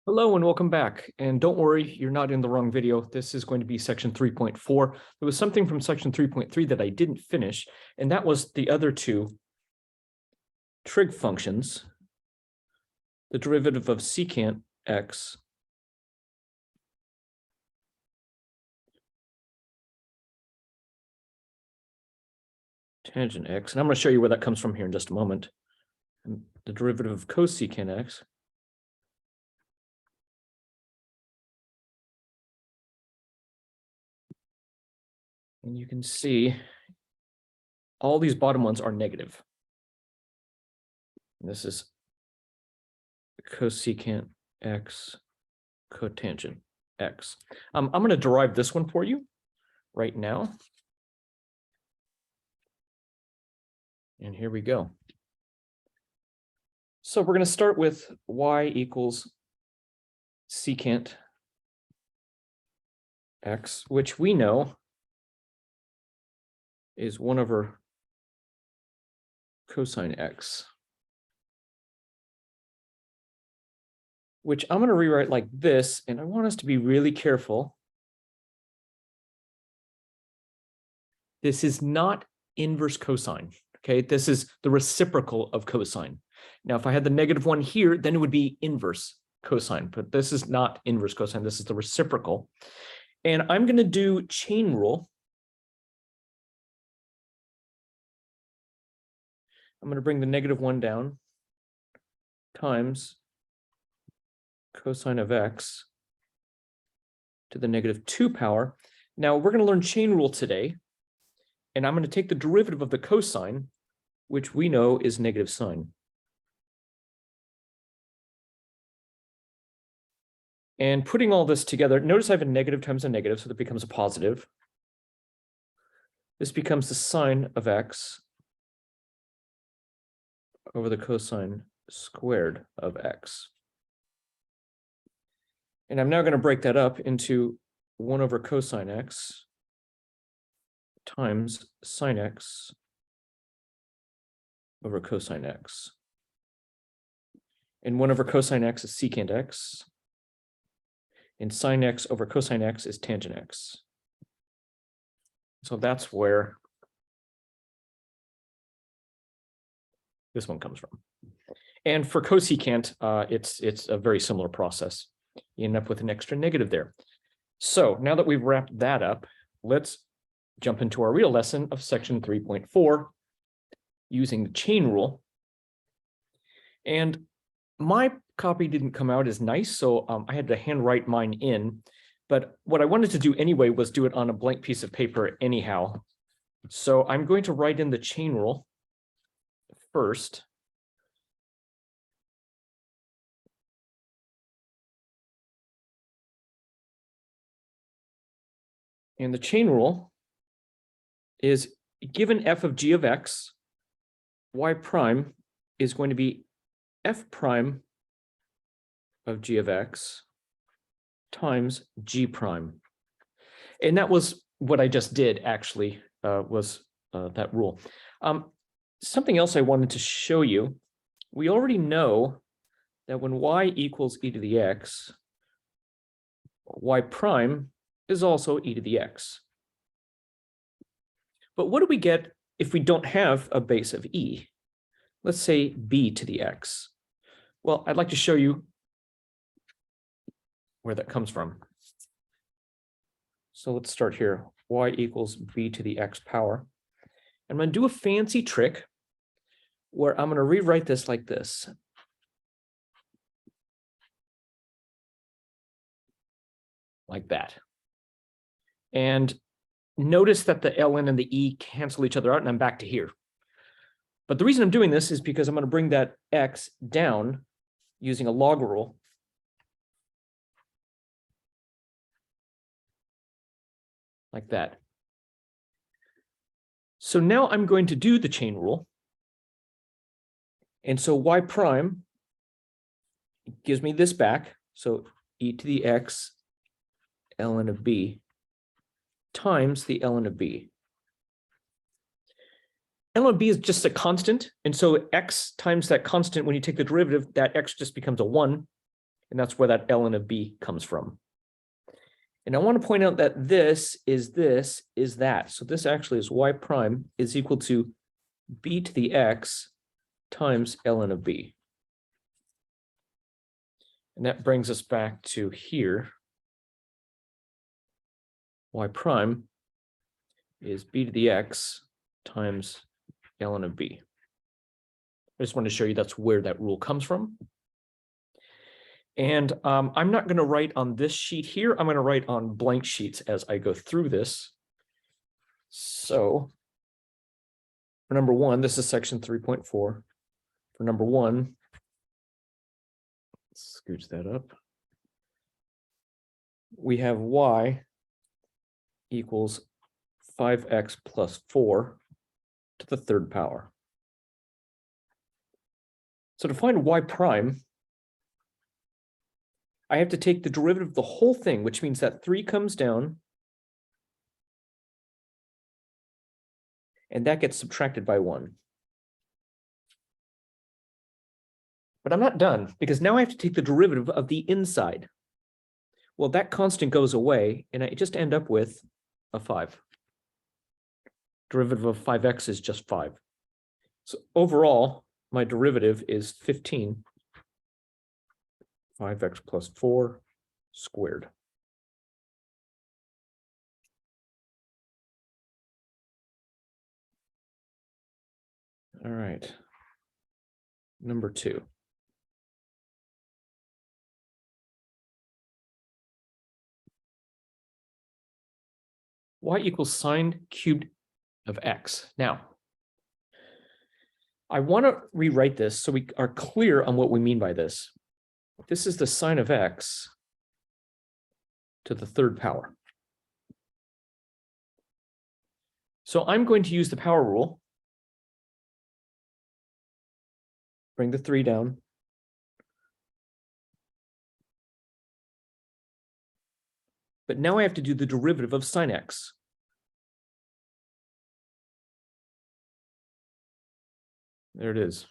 Hello and welcome back. And don't worry, you're not in the wrong video. This is going to be section 3.4. There was something from section 3.3 that I didn't finish, and that was the other two trig functions, the derivative of secant x tangent x. And I'm going to show you where that comes from here in just a moment. And the derivative of cosecant x. And you can see all these bottom ones are negative. And this is cosecant x cotangent x. I'm going to derive this one for you right now. And here we go. So we're going to start with y equals secant x, which we know is 1 over cosine x, which I'm going to rewrite like this, and I want us to be really careful. This is not inverse cosine, okay? This is the reciprocal of cosine. Now, if I had the -1 here, then it would be inverse cosine, but this is not inverse cosine. This is the reciprocal. And I'm going to do chain rule. I'm going to bring the -1 down times cosine of x to the -2 power. Now we're going to learn chain rule today, and I'm going to take the derivative of the cosine, which we know is negative sine. And putting all this together, notice I have a negative times a negative, so that becomes a positive. This becomes the sine of x over the cosine squared of x. And I'm now going to break that up into 1 over cosine x times sine x over cosine x. And 1 over cosine x is secant x. And sine x over cosine x is tangent x. So that's where this one comes from. And for cosecant, it's a very similar process. You end up with an extra negative there. So now that we've wrapped that up, let's jump into our real lesson of section 3.4 using the chain rule. And my copy didn't come out as nice, so I had to handwrite mine in. But what I wanted to do anyway was do it on a blank piece of paper anyhow. So I'm going to write in the chain rule first. And the chain rule is given f of g of x, y prime is going to be f prime of g of x times g prime. And that was what I just did, actually, was that rule. Something else I wanted to show you. We already know that when y equals e to the x, y prime is also e to the x. But what do we get if we don't have a base of e? Let's say b to the x. Well, I'd like to show you where that comes from. So let's start here. Y equals b to the x power. I'm going to do a fancy trick where I'm going to rewrite this like this. Like that. And notice that the ln and the e cancel each other out, and I'm back to here. But the reason I'm doing this is because I'm going to bring that x down using a log rule. Like that. So now I'm going to do the chain rule. And so y prime gives me this back. So e to the x ln of b times the ln of b. ln of b is just a constant. And so x times that constant, when you take the derivative, that x just becomes a 1. And that's where that ln of b comes from. And I want to point out that this is that. So this actually is y prime is equal to b to the x times ln of b. And that brings us back to here. Y prime is b to the x times ln of b. I just wanted to show you that's where that rule comes from. And I'm not going to write on this sheet here. I'm going to write on blank sheets as I go through this. So for number one, this is section 3.4. For number one, let's scooch that up. We have y equals 5x plus 4 to the third power. So to find y prime, I have to take the derivative of the whole thing, which means that 3 comes down, and that gets subtracted by 1. But I'm not done, because now I have to take the derivative of the inside. Well, that constant goes away, and I just end up with a 5. Derivative of 5x is just 5. So overall, my derivative is 15. 5x plus 4 squared. All right. Number 2. Y equals sine cubed of x. Now, I want to rewrite this so we are clear on what we mean by this. This is the sine of x to the third power. So I'm going to use the power rule. Bring the 3 down. But now I have to do the derivative of sine x. There it is.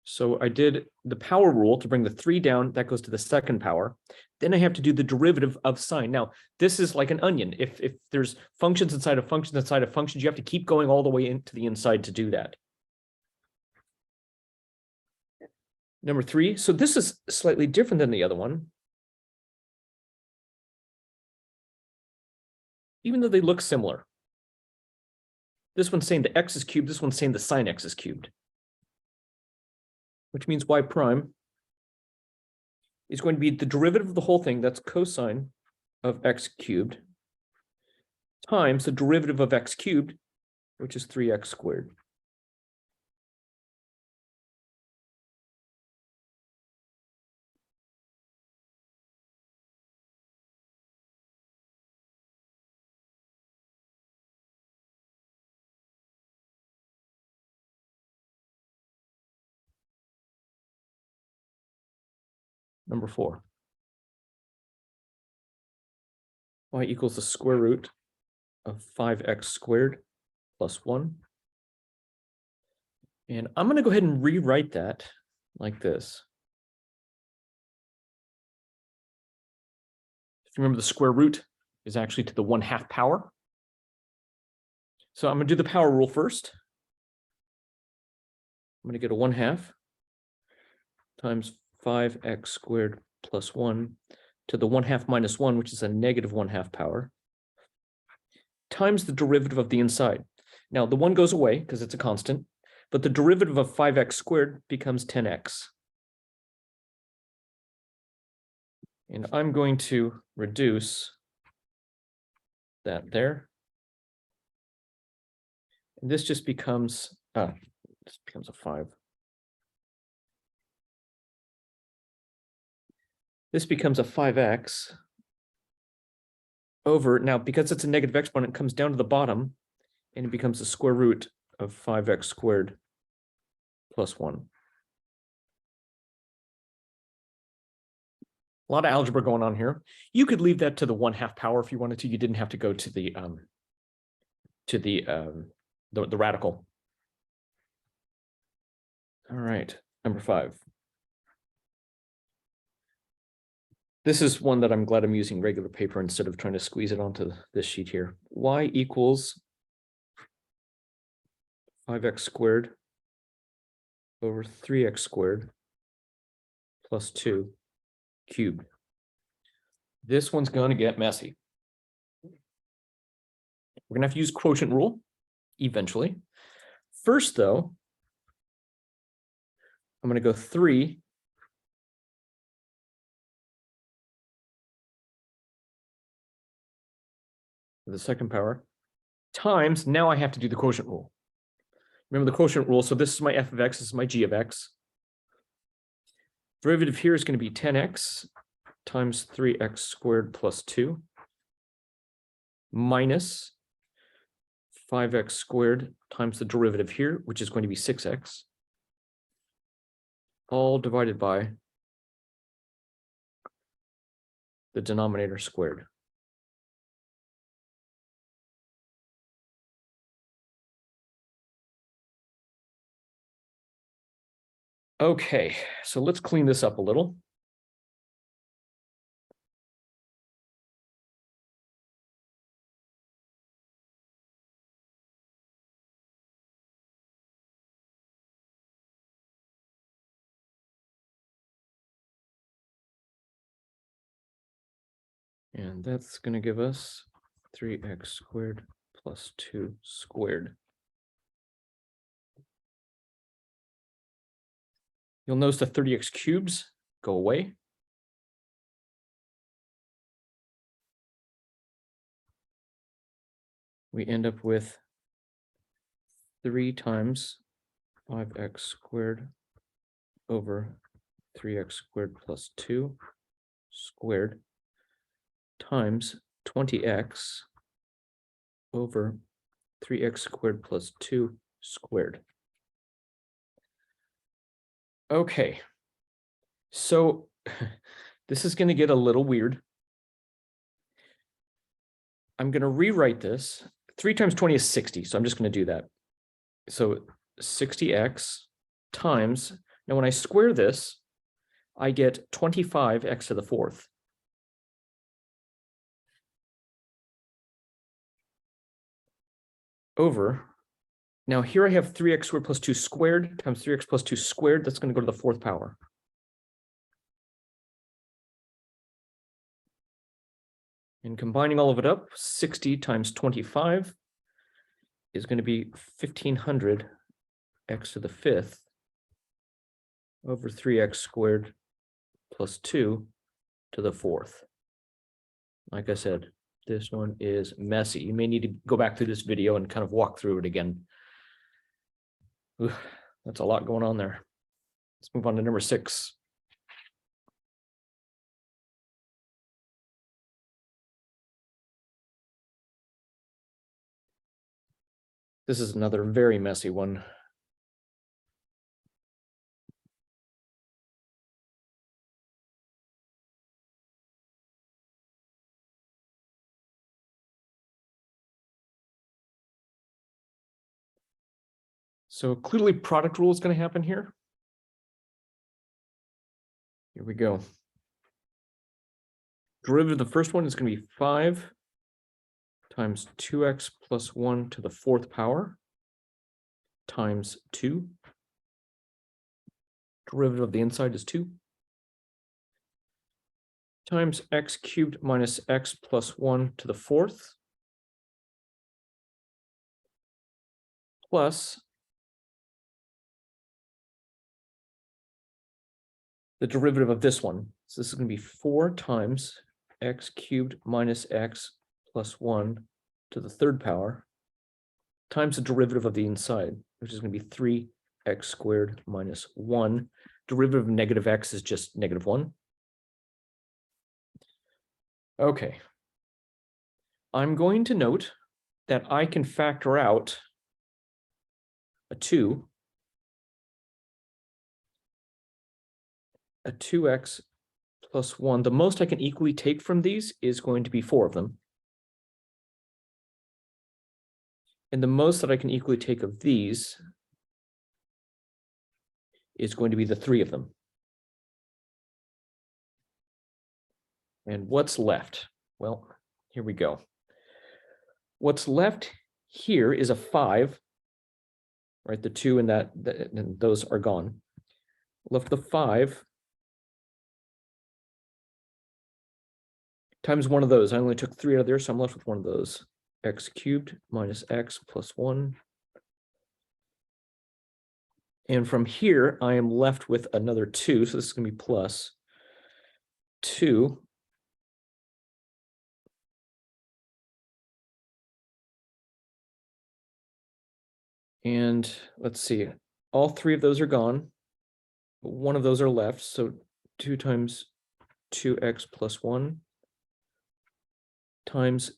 So I did the power rule to bring the 3 down. That goes to the second power. Then I have to do the derivative of sine. Now, this is like an onion. If there's functions inside of functions inside of functions, you have to keep going all the way into the inside to do that. Number 3. So this is slightly different than the other one. Even though they look similar. This one's saying the x is cubed, this one's saying the sine x is cubed. Which means y prime is going to be the derivative of the whole thing, that's cosine of x cubed, times the derivative of x cubed, which is 3x squared. Number 4. Y equals the square root of 5x squared plus 1. And I'm going to go ahead and rewrite that like this. If you remember, the square root is actually to the 1/2 power. So I'm going to do the power rule first. I'm going to get a 1/2 times 5x squared plus 1 to the 1/2 minus 1, which is a negative 1/2 power, times the derivative of the inside. Now, the 1 goes away because it's a constant, but the derivative of 5x squared becomes 10x. And I'm going to reduce that there. And this just becomes, a 5. This becomes a 5x over, now because it's a negative exponent, it comes down to the bottom, and it becomes the square root of 5x squared plus 1. A lot of algebra going on here. You could leave that to the 1/2 power if you wanted to. You didn't have to go to the radical. All right, number 5. This is one that I'm glad I'm using regular paper instead of trying to squeeze it onto this sheet here. Y equals 5x squared over 3x squared plus 2 cubed. This one's going to get messy. We're going to have to use quotient rule eventually. First, though, I'm going to go 3 to the second power times, now I have to do the quotient rule. Remember the quotient rule, so this is my f of x, this is my g of x. Derivative here is going to be 10x times 3x squared plus 2 minus 5x squared times the derivative here, which is going to be 6x, all divided by the denominator squared. Okay, so let's clean this up a little. And that's going to give us 3x squared plus 2 squared. You'll notice the 30x cubes go away. We end up with 3 times 5x squared over 3x squared plus 2 squared times 20x over 3x squared plus 2 squared. Okay, so this is going to get a little weird. I'm going to rewrite this. 3 times 20 is 60, so I'm just going to do that. So 60x times, now when I square this, I get 25x to the 4th. Over, now here I have 3x squared plus 2 squared times 3x plus 2 squared. That's going to go to the 4th power. And combining all of it up, 60 times 25 is going to be 1500 x to the 5th over 3x squared plus 2 to the 4th. Like I said, this one is messy. You may need to go back through this video and kind of walk through it again. Ooh, that's a lot going on there. Let's move on to number 6. This is another very messy one. So clearly product rule is going to happen here. Here we go. Derivative of the first one is going to be 5 times 2x plus 1 to the 4th power times 2. Derivative of the inside is 2 times x cubed minus x plus 1 to the 4th plus the derivative of this one. So this is going to be 4 times x cubed minus x plus 1 to the 3rd power times the derivative of the inside, which is going to be 3x squared minus 1. Derivative of negative x is just negative 1. Okay. I'm going to note that I can factor out a 2, a 2x plus 1. The most I can equally take from these is going to be 4 of them. And the most that I can equally take of these is going to be the 3 of them. And what's left? Well, here we go. What's left here is a 5, right? The 2 and and those are gone. Left the 5 times one of those. I only took 3 out of there, so I'm left with one of those. X cubed minus x plus 1. And from here, I am left with another 2. So this is going to be plus 2. And let's see, all 3 of those are gone. But one of those are left. So 2 times 2x plus 1 times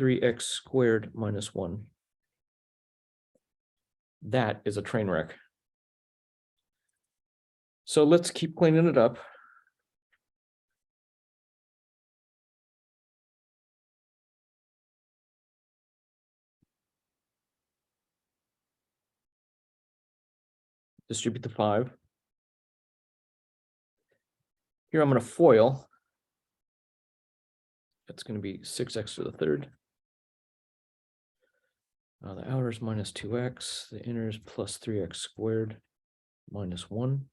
3x squared minus 1. That is a train wreck. So let's keep cleaning it up. Distribute the 5. Here I'm going to FOIL. That's going to be 6x to the 3rd. The outer is minus 2x. The inner is plus 3x squared minus 1.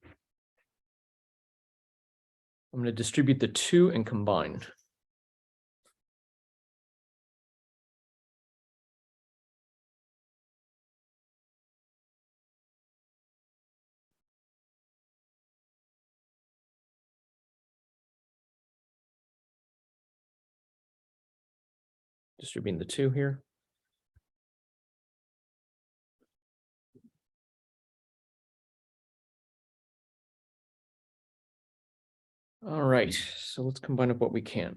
I'm going to distribute the 2 and combine. Distributing the 2 here. All right, so let's combine up what we can.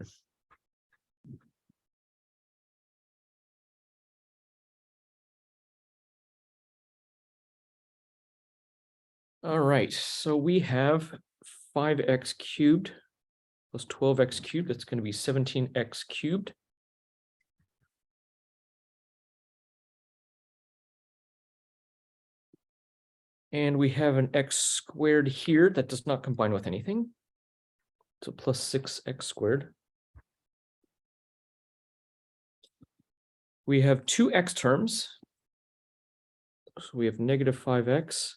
All right, so we have 5x cubed plus 12x cubed. That's going to be 17x cubed. And we have an x squared here that does not combine with anything. So plus 6x squared. We have 2 x terms. So we have negative 5x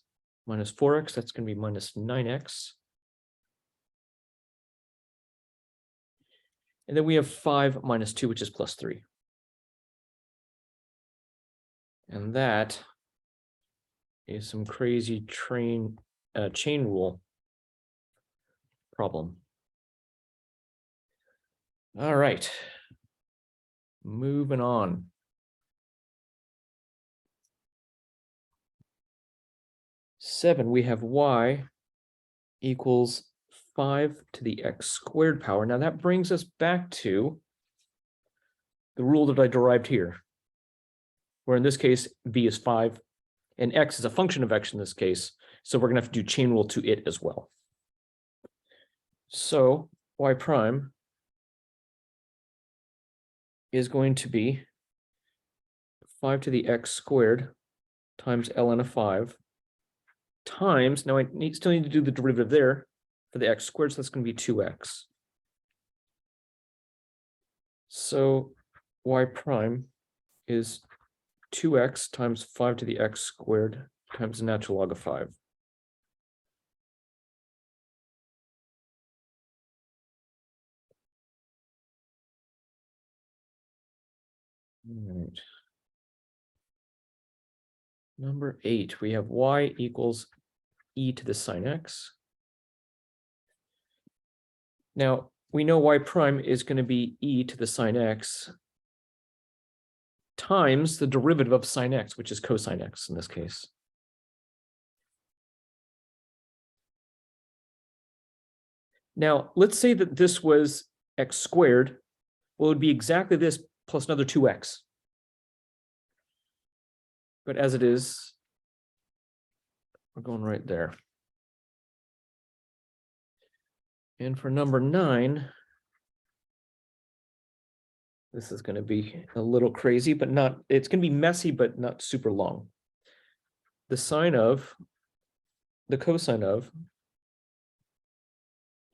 minus 4x. That's going to be minus 9x. And then we have 5 minus 2, which is plus 3. And that is some crazy chain rule problem. All right, moving on. Seven, we have y equals 5 to the x squared power. Now that brings us back to the rule that I derived here, where in this case, v is 5 and x is a function of x in this case. So we're going to have to do chain rule to it as well. So y prime is going to be 5 to the x squared times ln of 5 times, now I still need to do the derivative there for the x squared, so that's going to be 2x. So y prime is 2x times 5 to the x squared times the natural log of 5. All right. Number 8, we have y equals e to the sine x. Now, we know y prime is going to be e to the sine x times the derivative of sine x, which is cosine x in this case. Now, let's say that this was x squared. Well, it would be exactly this plus another 2x. But as it is, we're going right there. And for number 9, this is going to be a little crazy, but not, it's going to be messy, but not super long. The sine of, the cosine of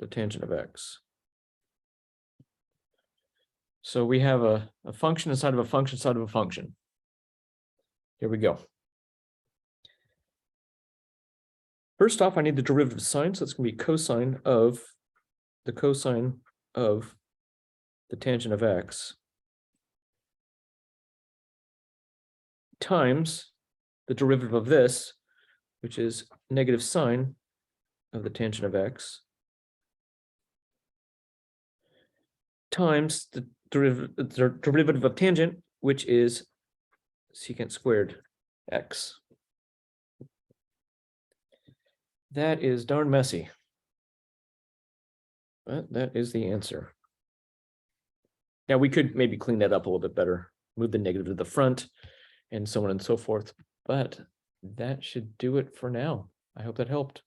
the tangent of x. So we have a function inside of a function inside of a function. Here we go. First off, I need the derivative sign, so it's going to be cosine of the cosine of the tangent of x times the derivative of this, which is negative sine of the tangent of x, times the derivative of tangent, which is secant squared x. That is darn messy, but that is the answer. Now we could maybe clean that up a little bit better, move the negative to the front and so on and so forth, but that should do it for now. I hope that helped.